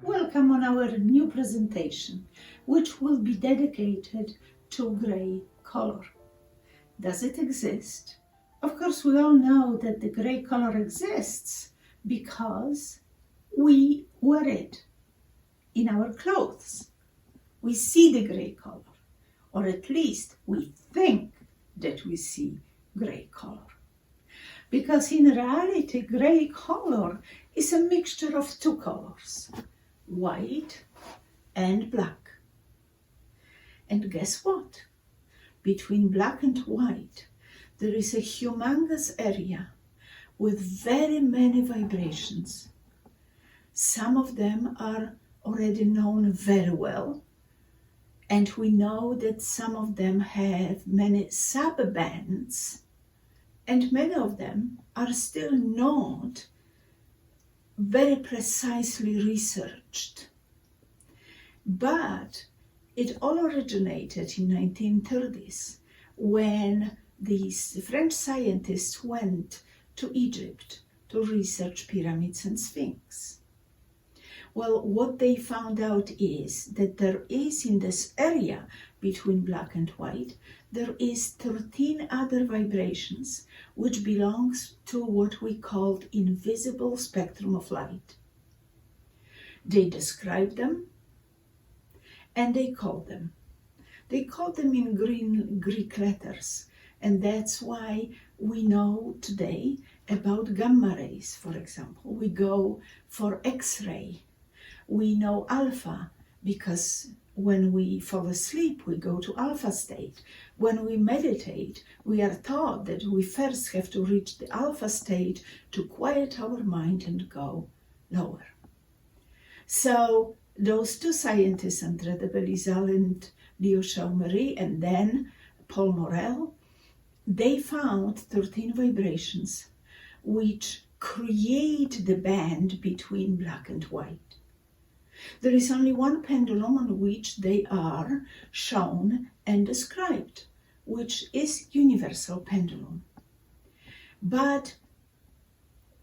Welcome on our new presentation, which will be dedicated to gray color. Does it exist? Of course, we all know that the gray color exists because we wear it in our clothes. We see the gray color, or at least we think that we see gray color. Because in reality, gray color is a mixture of two colors, white and black. And guess what? Between black and white, there is a humongous area with very many vibrations. Some of them are already known very well, and we know that some of them have many sub-bands, and many of them are still not very precisely researched. But it all originated in 1930s when these French scientists went to Egypt to research pyramids and sphinx. Well, what they found out is that there is in this area between black and white, there is 13 other vibrations which belongs to what we called invisible spectrum of light. They described them and they called them. They called them in green Greek letters, and that's why we know today about gamma rays, for example. We go for X-ray. We know alpha because when we fall asleep, we go to alpha state. When we meditate, we are taught that we first have to reach the alpha state to quiet our mind and go lower. So those two scientists, André de Belizal and Leo Chaumery, and then Paul Morel, they found 13 vibrations which create the band between black and white. There is only one pendulum on which they are shown and described, which is universal pendulum. But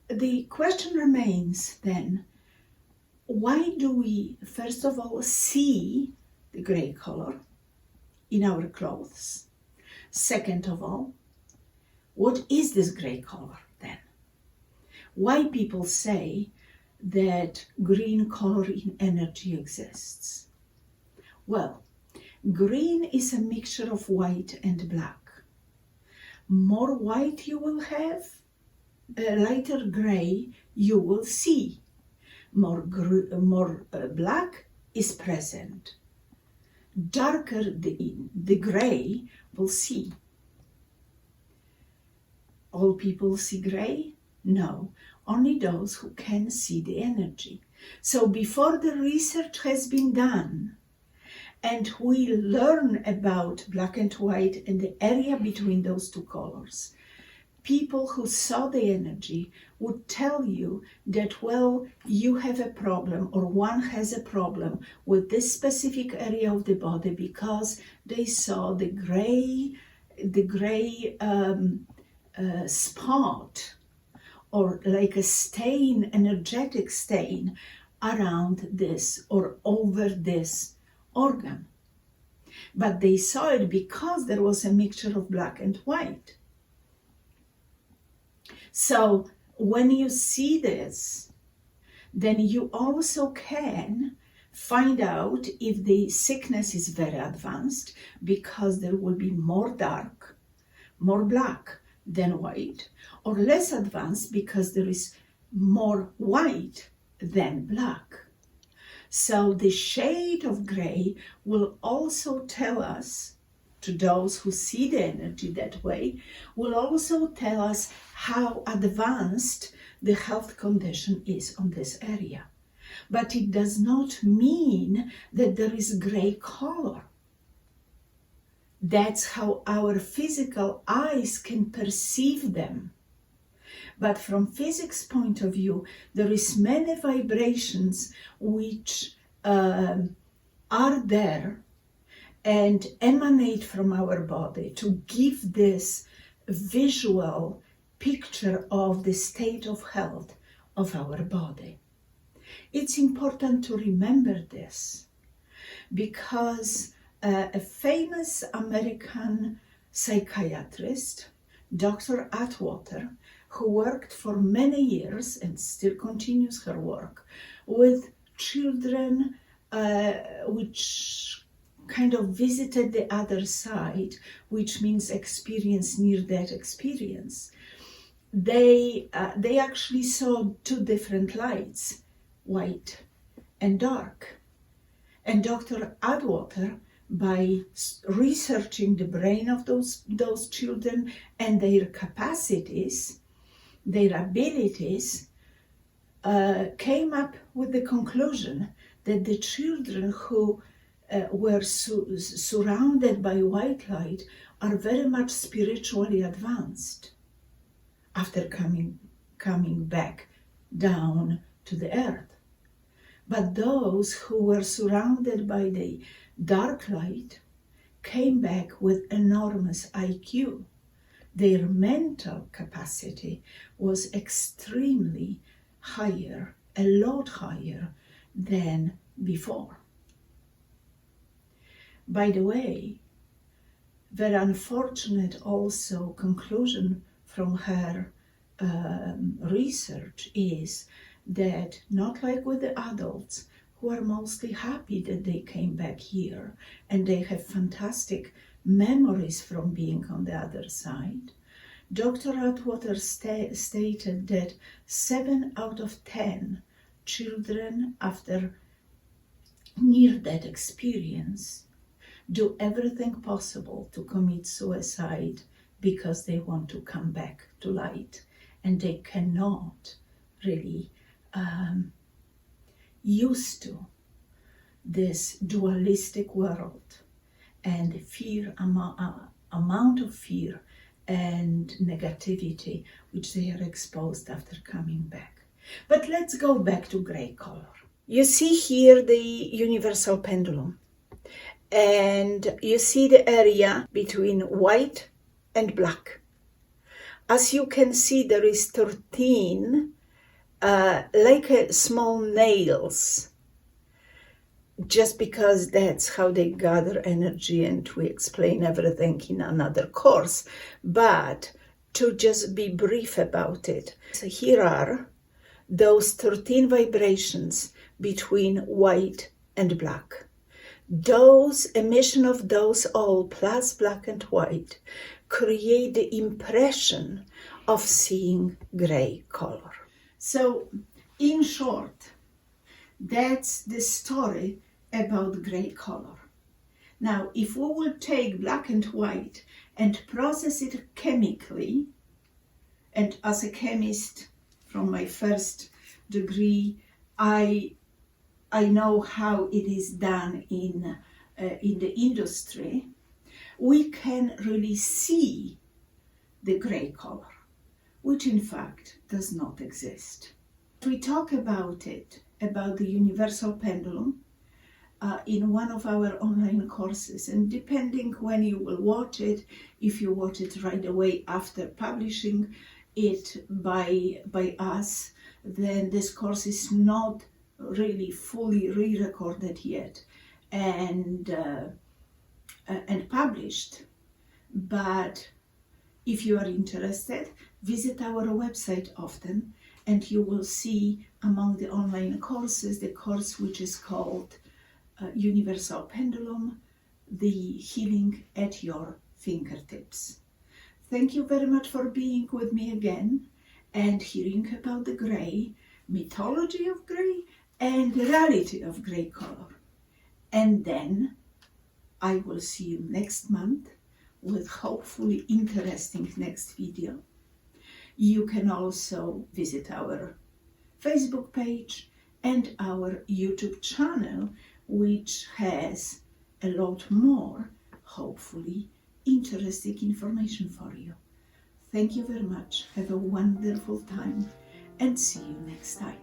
the question remains then, why do we first of all see the gray color in our clothes? Second of all, what is this gray color then? Why people say that green color in energy exists? Well, green is a mixture of white and black. More white you will have, lighter gray you will see. More black is present. Darker the gray will see. All people see gray? No, only those who can see the energy. So before the research has been done and we learn about black and white and the area between those two colors, people who saw the energy would tell you that, well, you have a problem, or one has a problem with this specific area of the body because they saw the gray spot, or like a stain, energetic stain around this or over this organ. But they saw it because there was a mixture of black and white. So when you see this, then you also can find out if the sickness is very advanced, because there will be more dark, more black than white, or less advanced because there is more white than black. So the shade of gray will also tell us, to those who see the energy that way, will also tell us how advanced the health condition is on this area. But it does not mean that there is gray color. That's how our physical eyes can perceive them. But from physics point of view, there is many vibrations which are there and emanate from our body to give this visual picture of the state of health of our body. It's important to remember this because a famous American psychiatrist, Dr. Atwater, who worked for many years and still continues her work with children which kind of visited the other side, which means experience near-death experience. They actually saw two different lights, white and dark. And Dr. Atwater, by researching the brain of those children and their capacities, their abilities, came up with the conclusion that the children who were surrounded by white light are very much spiritually advanced after coming back down to the earth. But those who were surrounded by the dark light came back with enormous IQ. Their mental capacity was extremely higher, a lot higher than before. By the way, very unfortunate also conclusion from her research is that, not like with the adults who are mostly happy that they came back here and they have fantastic memories from being on the other side, Dr. Atwater stated that 7 out of 10 children after near-death experience do everything possible to commit suicide because they want to come back to light, and they cannot really used to this dualistic world and fear, amount of fear and negativity which they are exposed after coming back. But let's go back to gray color. You see here the universal pendulum, and you see the area between white and black. As you can see, there is 13 like small nails, just because that's how they gather energy, and we explain everything in another course. But to just be brief about it, so here are those 13 vibrations between white and black. Those emission of those all plus black and white create the impression of seeing gray color. So, in short, that's the story about gray color. Now, if we will take black and white and process it chemically, and as a chemist from my first degree, I know how it is done in the industry, we can really see the gray color, which in fact does not exist. We talk about it, about the universal pendulum, in one of our online courses, and depending when you will watch it, if you watch it right away after publishing it by us, then this course is not really fully re-recorded yet and published. But if you are interested, visit our website often, and you will see among the online courses the course which is called Universal Pendulum, the healing at your fingertips. Thank you very much for being with me again and hearing about the gray, mythology of gray, and the reality of gray color. And then I will see you next month with hopefully interesting next video. You can also visit our Facebook page and our YouTube channel, which has a lot more, hopefully, interesting information for you. Thank you very much. Have a wonderful time and see you next time.